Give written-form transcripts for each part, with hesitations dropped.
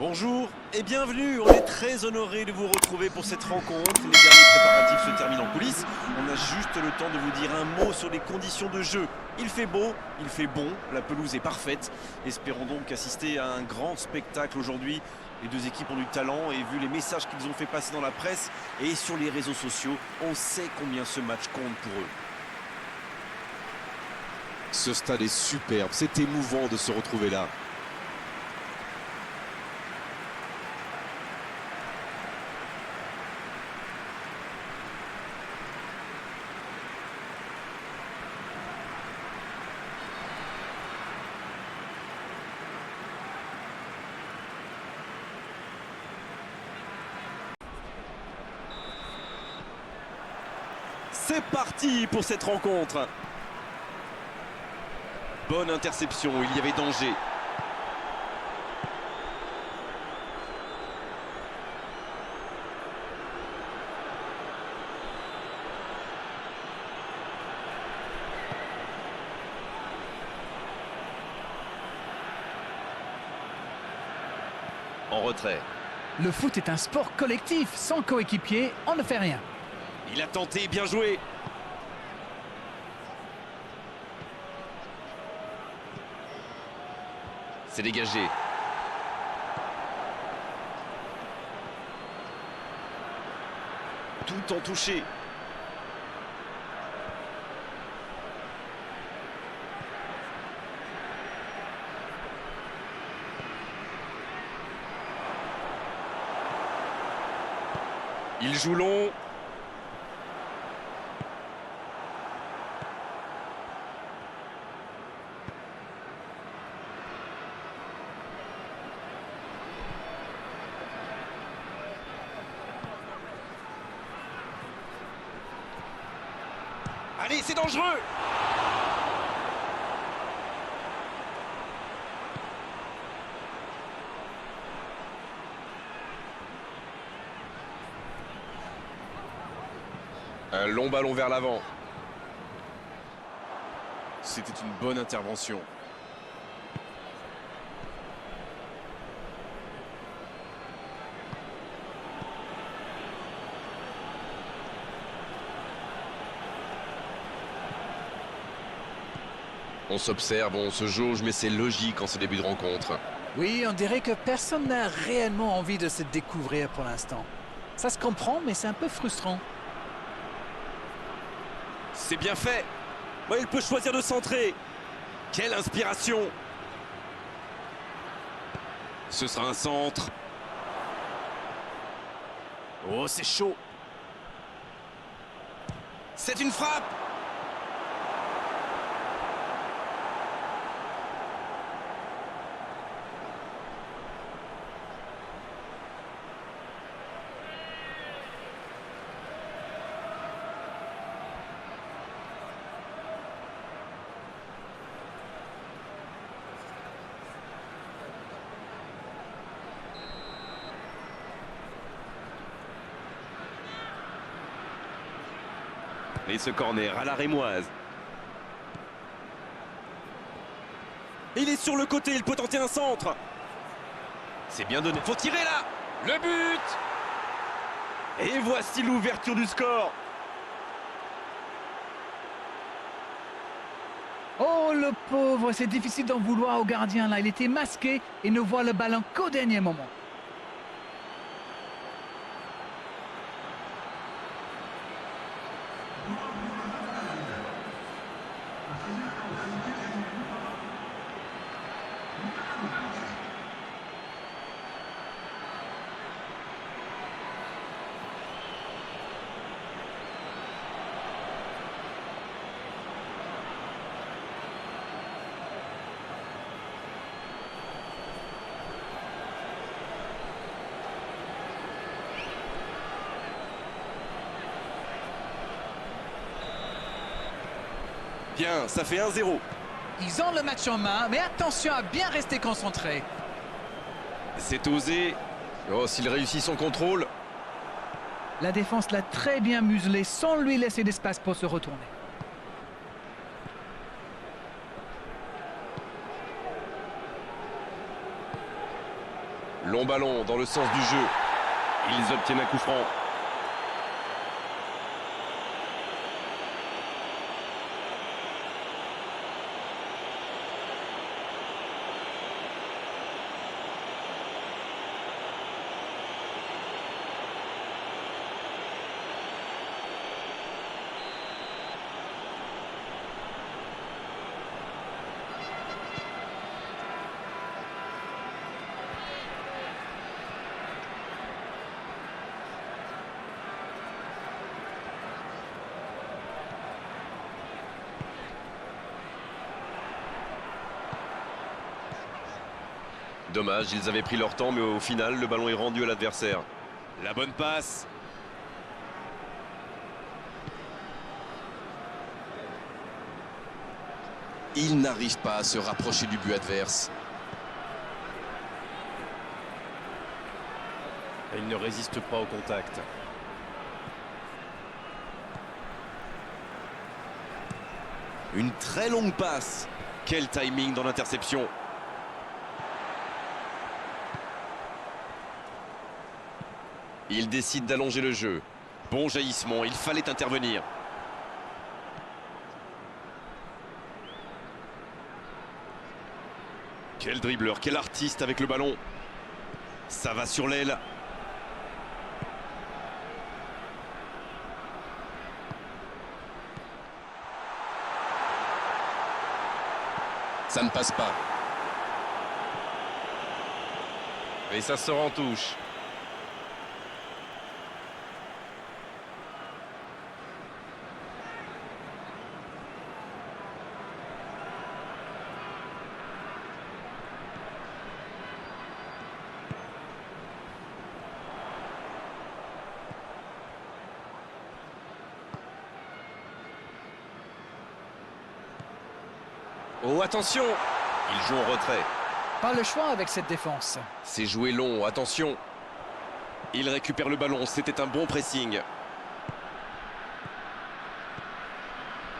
Bonjour et bienvenue, on est très honoré de vous retrouver pour cette rencontre. Les derniers préparatifs se terminent en coulisses. On a juste le temps de vous dire un mot sur les conditions de jeu. Il fait beau, il fait bon, la pelouse est parfaite. Espérons donc assister à un grand spectacle aujourd'hui. Les deux équipes ont du talent et vu les messages qu'ils ont fait passer dans la presse et sur les réseaux sociaux, on sait combien ce match compte pour eux. Ce stade est superbe, c'est émouvant de se retrouver là. C'est parti pour cette rencontre. Bonne interception, il y avait danger. En retrait. Le foot est un sport collectif. Sans coéquipier, on ne fait rien. Il a tenté, bien joué. C'est dégagé. Tout en touché. Il joue long. Allez, c'est dangereux! Un long ballon vers l'avant. C'était une bonne intervention. On s'observe, on se jauge, mais c'est logique en ce début de rencontre. Oui, on dirait que personne n'a réellement envie de se découvrir pour l'instant. Ça se comprend, mais c'est un peu frustrant. C'est bien fait. Ouais, il peut choisir de centrer. Quelle inspiration! Ce sera un centre. Oh, c'est chaud. C'est une frappe. Et ce corner à la rémoise. Il est sur le côté, il peut tenter un centre. C'est bien donné. Faut tirer là. Le but. Et voici l'ouverture du score. Oh, le pauvre, c'est difficile d'en vouloir au gardien là. Il était masqué et ne voit le ballon qu'au dernier moment. Bien, ça fait 1-0. Ils ont le match en main, mais attention à bien rester concentré. C'est osé. Oh, s'il réussit son contrôle. La défense l'a très bien muselé sans lui laisser d'espace pour se retourner. Long ballon dans le sens du jeu. Ils obtiennent un coup franc. Dommage, ils avaient pris leur temps, mais au final, le ballon est rendu à l'adversaire. La bonne passe. Il n'arrive pas à se rapprocher du but adverse. Il ne résiste pas au contact. Une très longue passe. Quel timing dans l'interception. Il décide d'allonger le jeu. Bon jaillissement, il fallait intervenir. Quel dribbleur, quel artiste avec le ballon. Ça va sur l'aile. Ça ne passe pas. Et ça sort en touche. Oh, attention! Ils jouent en retrait. Pas le choix avec cette défense. C'est joué long, attention. Il récupère le ballon, c'était un bon pressing.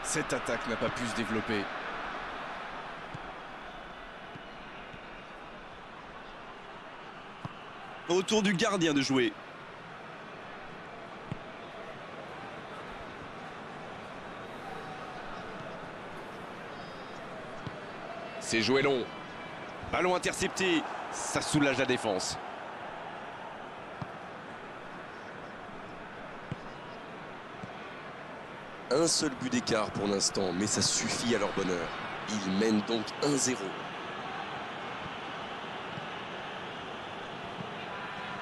Cette attaque n'a pas pu se développer. Autour du gardien de jouer. C'est joué long. Ballon intercepté, ça soulage la défense. Un seul but d'écart pour l'instant, mais ça suffit à leur bonheur. Ils mènent donc 1-0.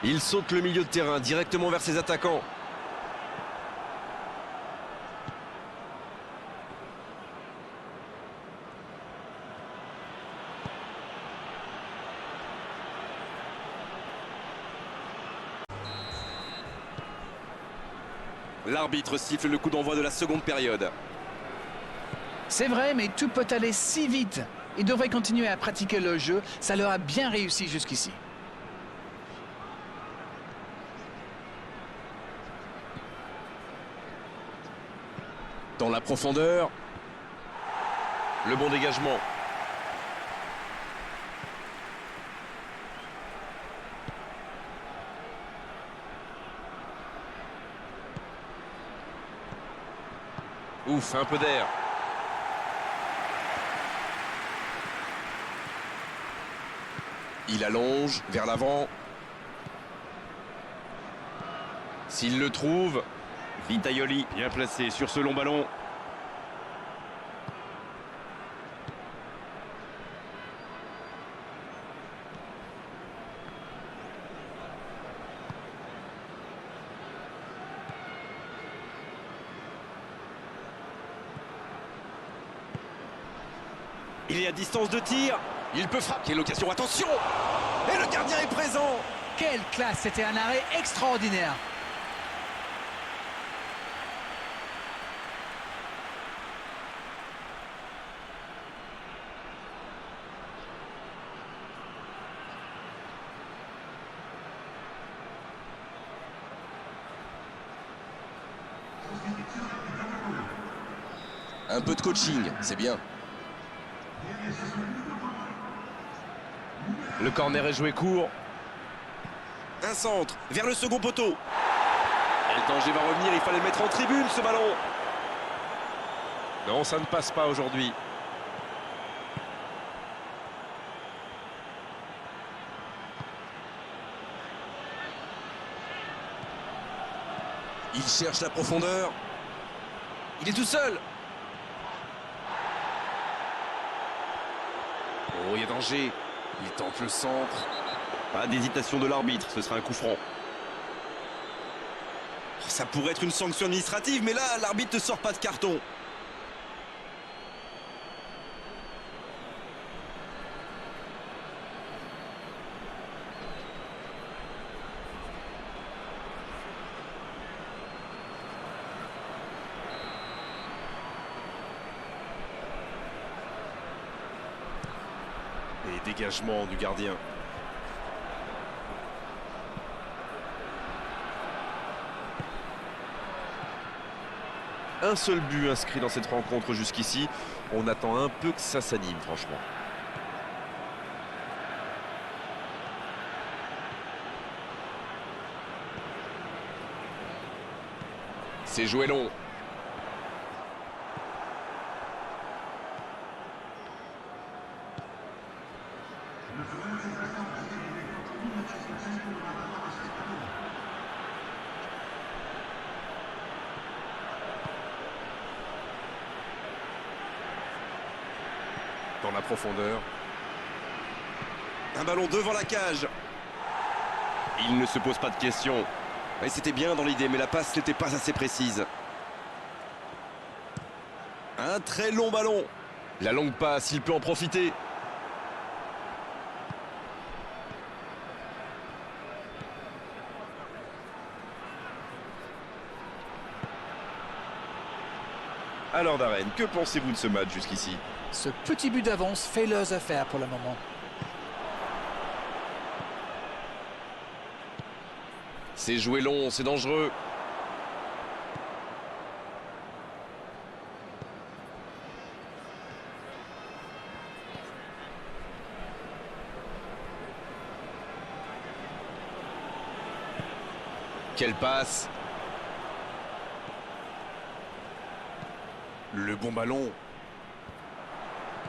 Il saute le milieu de terrain directement vers ses attaquants. L'arbitre siffle le coup d'envoi de la seconde période. C'est vrai, mais tout peut aller si vite. Ils devraient continuer à pratiquer le jeu. Ça leur a bien réussi jusqu'ici. Dans la profondeur. Le bon dégagement. Ouf, un peu d'air. Il allonge vers l'avant. S'il le trouve, Vitaioli bien placé sur ce long ballon. Il est à distance de tir. Il peut frapper l'occasion. Attention! Et le gardien est présent. Quelle classe! C'était un arrêt extraordinaire. Un peu de coaching, c'est bien. Le corner est joué court. Un centre vers le second poteau. Et le danger va revenir, il fallait le mettre en tribune ce ballon. Non, ça ne passe pas aujourd'hui. Il cherche la profondeur. Il est tout seul. Oh, il y a danger. Il tente le centre. Pas d'hésitation de l'arbitre, ce sera un coup franc. Ça pourrait être une sanction administrative, mais là, l'arbitre ne sort pas de carton. Et dégagement du gardien. Un seul but inscrit dans cette rencontre jusqu'ici. On attend un peu que ça s'anime, franchement. C'est joué long. Dans la profondeur. Un ballon devant la cage. Il ne se pose pas de questions. Et c'était bien dans l'idée, mais la passe n'était pas assez précise. Un très long ballon. La longue passe, il peut en profiter. Alors Darren, que pensez-vous de ce match jusqu'ici? Ce petit but d'avance fait leurs affaires pour le moment. C'est joué long, c'est dangereux. Quelle passe! Le bon ballon.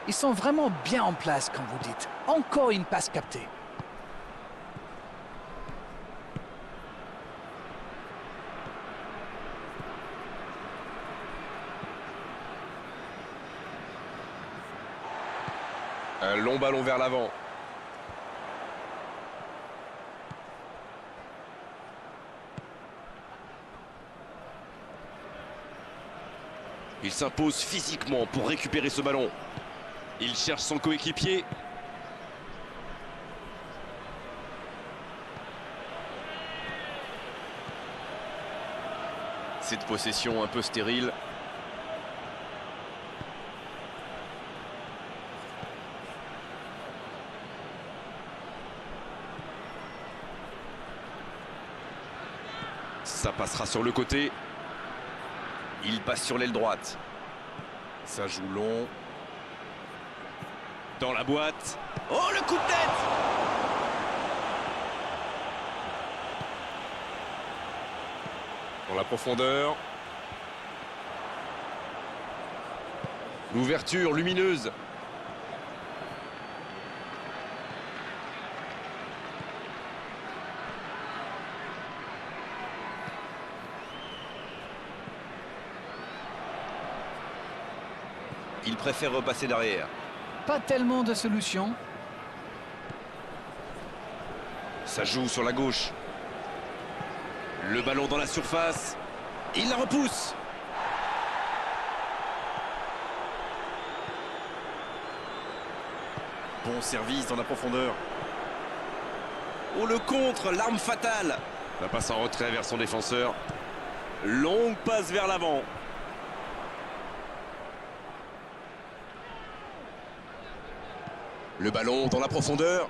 Ils sont vraiment bien en place, comme vous dites. Encore une passe captée. Un long ballon vers l'avant. Il s'impose physiquement pour récupérer ce ballon. Il cherche son coéquipier. Cette possession un peu stérile. Ça passera sur le côté. Il passe sur l'aile droite. Ça joue long. Dans la boîte. Oh, le coup de tête! Dans la profondeur. L'ouverture lumineuse. Il préfère repasser derrière. Pas tellement de solutions. Ça joue sur la gauche. Le ballon dans la surface. Il la repousse. Bon service dans la profondeur. Oh, le contre, l'arme fatale. La passe en retrait vers son défenseur. Longue passe vers l'avant. Le ballon dans la profondeur.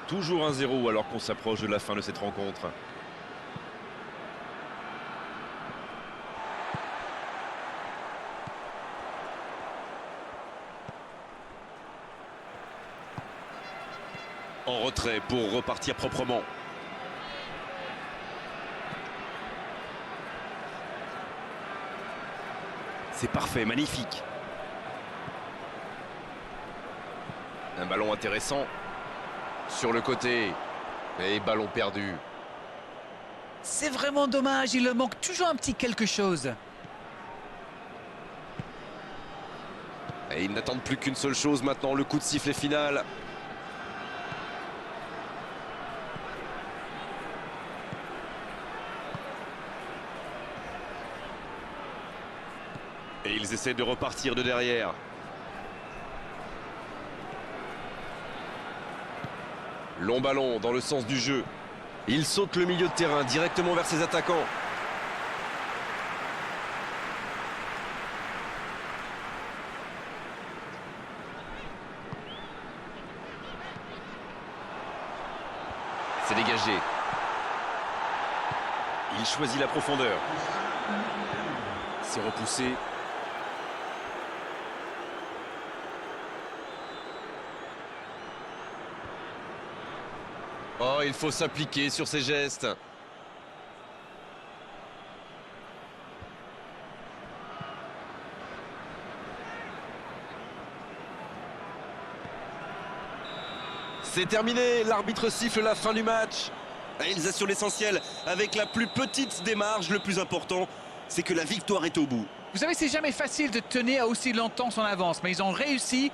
Toujours 1-0 alors qu'on s'approche de la fin de cette rencontre. Retrait pour repartir proprement. C'est parfait, magnifique. Un ballon intéressant. Sur le côté. Et ballon perdu. C'est vraiment dommage, il leur manque toujours un petit quelque chose. Et ils n'attendent plus qu'une seule chose maintenant, le coup de sifflet final. Et ils essaient de repartir de derrière. Long ballon dans le sens du jeu. Il saute le milieu de terrain directement vers ses attaquants. C'est dégagé. Il choisit la profondeur. C'est repoussé. Oh, il faut s'appliquer sur ces gestes. C'est terminé, l'arbitre siffle la fin du match. Et ils assurent l'essentiel avec la plus petite des marges. Le plus important, c'est que la victoire est au bout. Vous savez, c'est jamais facile de tenir aussi longtemps son avance, mais ils ont réussi